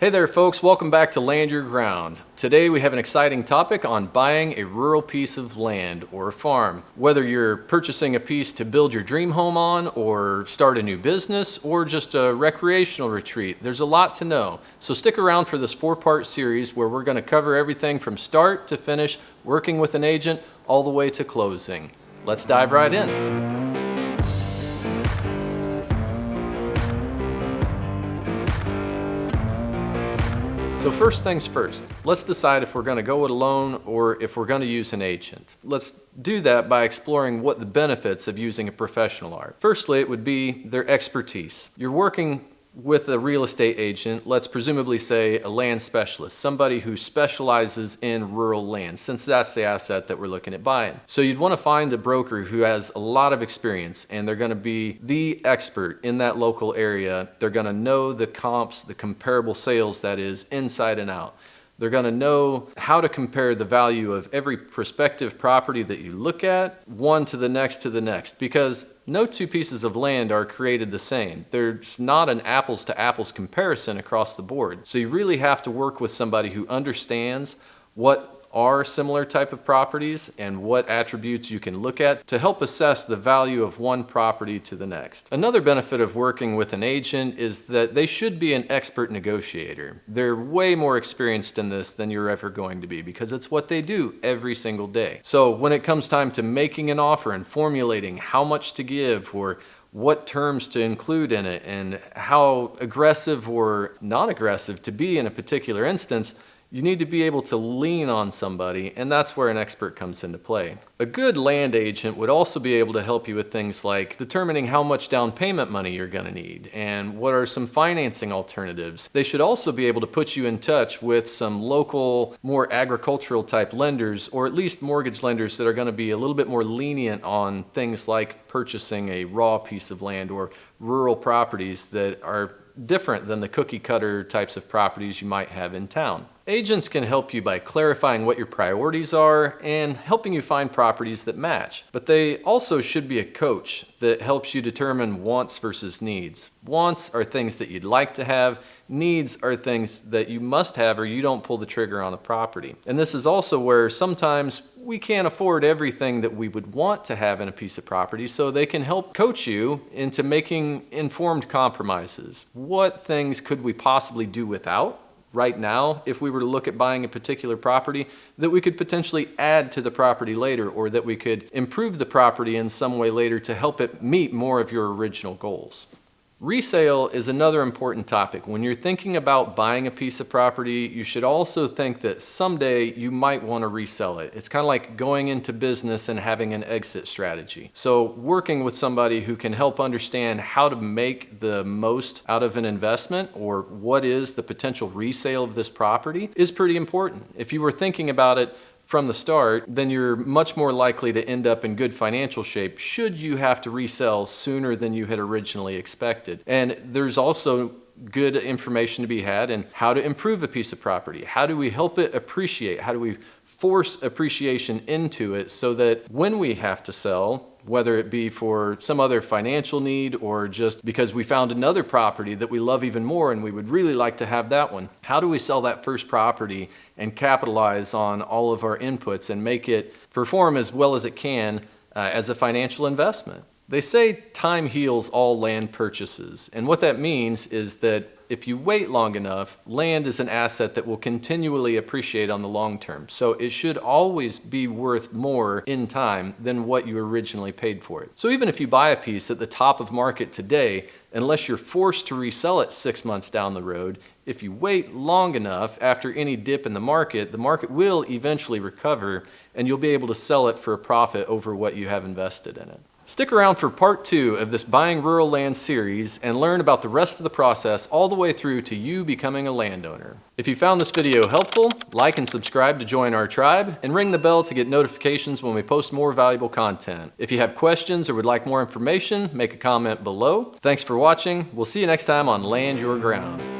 Hey there folks, welcome back to Land Your Ground. Today we have an exciting topic on buying a rural piece of land or farm. Whether you're purchasing a piece to build your dream home on, or start a new business, or just a recreational retreat, there's a lot to know. So stick around for this 4-part series where we're going to cover everything from start to finish, working with an agent, all the way to closing. Let's dive right in. So first things first, let's decide if we're going to go it alone or if we're going to use an agent. Let's do that by exploring what the benefits of using a professional are. Firstly, it would be their expertise. You're working with a real estate agent, let's presumably say a land specialist, somebody who specializes in rural land, since that's the asset that we're looking at buying. So you'd want to find a broker who has a lot of experience, and they're going to be the expert in that local area. They're going to know the comps, the comparable sales, that is, inside and out. They're going to know how to compare the value of every prospective property that you look at, one to the next, because no two pieces of land are created the same. There's not an apples to apples comparison across the board. So you really have to work with somebody who understands what are similar type of properties and what attributes you can look at to help assess the value of one property to the next. Another benefit of working with an agent is that they should be an expert negotiator. They're way more experienced in this than you're ever going to be, because it's what they do every single day. So when it comes time to making an offer and formulating how much to give, or what terms to include in it, and how aggressive or non-aggressive to be in a particular instance, you need to be able to lean on somebody, and that's where an expert comes into play. A good land agent would also be able to help you with things like determining how much down payment money you're going to need and what are some financing alternatives. They should also be able to put you in touch with some local, more agricultural type lenders, or at least mortgage lenders that are going to be a little bit more lenient on things like purchasing a raw piece of land or rural properties that are different than the cookie cutter types of properties you might have in town. Agents can help you by clarifying what your priorities are and helping you find properties that match. But they also should be a coach that helps you determine wants versus needs. Wants are things that you'd like to have. Needs are things that you must have or you don't pull the trigger on a property. And this is also where sometimes we can't afford everything that we would want to have in a piece of property, so they can help coach you into making informed compromises. What things could we possibly do without right now if we were to look at buying a particular property that we could potentially add to the property later, or that we could improve the property in some way later to help it meet more of your original goals. Resale is another important topic. When you're thinking about buying a piece of property, you should also think that someday you might want to resell it. It's kind of like going into business and having an exit strategy. So working with somebody who can help understand how to make the most out of an investment, or what is the potential resale of this property, is pretty important. If you were thinking about it from the start, then you're much more likely to end up in good financial shape should you have to resell sooner than you had originally expected. And there's also good information to be had in how to improve a piece of property. How do we help it appreciate? How do we force appreciation into it so that when we have to sell, whether it be for some other financial need or just because we found another property that we love even more and we would really like to have that one, how do we sell that first property and capitalize on all of our inputs and make it perform as well as it can as a financial investment? They say time heals all land purchases, and what that means is that if you wait long enough, land is an asset that will continually appreciate on the long term. So it should always be worth more in time than what you originally paid for it. So even if you buy a piece at the top of market today, unless you're forced to resell it 6 months down the road, if you wait long enough after any dip in the market will eventually recover, and you'll be able to sell it for a profit over what you have invested in it. Stick around for part 2 of this Buying Rural Land series and learn about the rest of the process all the way through to you becoming a landowner. If you found this video helpful, like and subscribe to join our tribe, and ring the bell to get notifications when we post more valuable content. If you have questions or would like more information, make a comment below. Thanks for watching. We'll see you next time on Land Your Ground.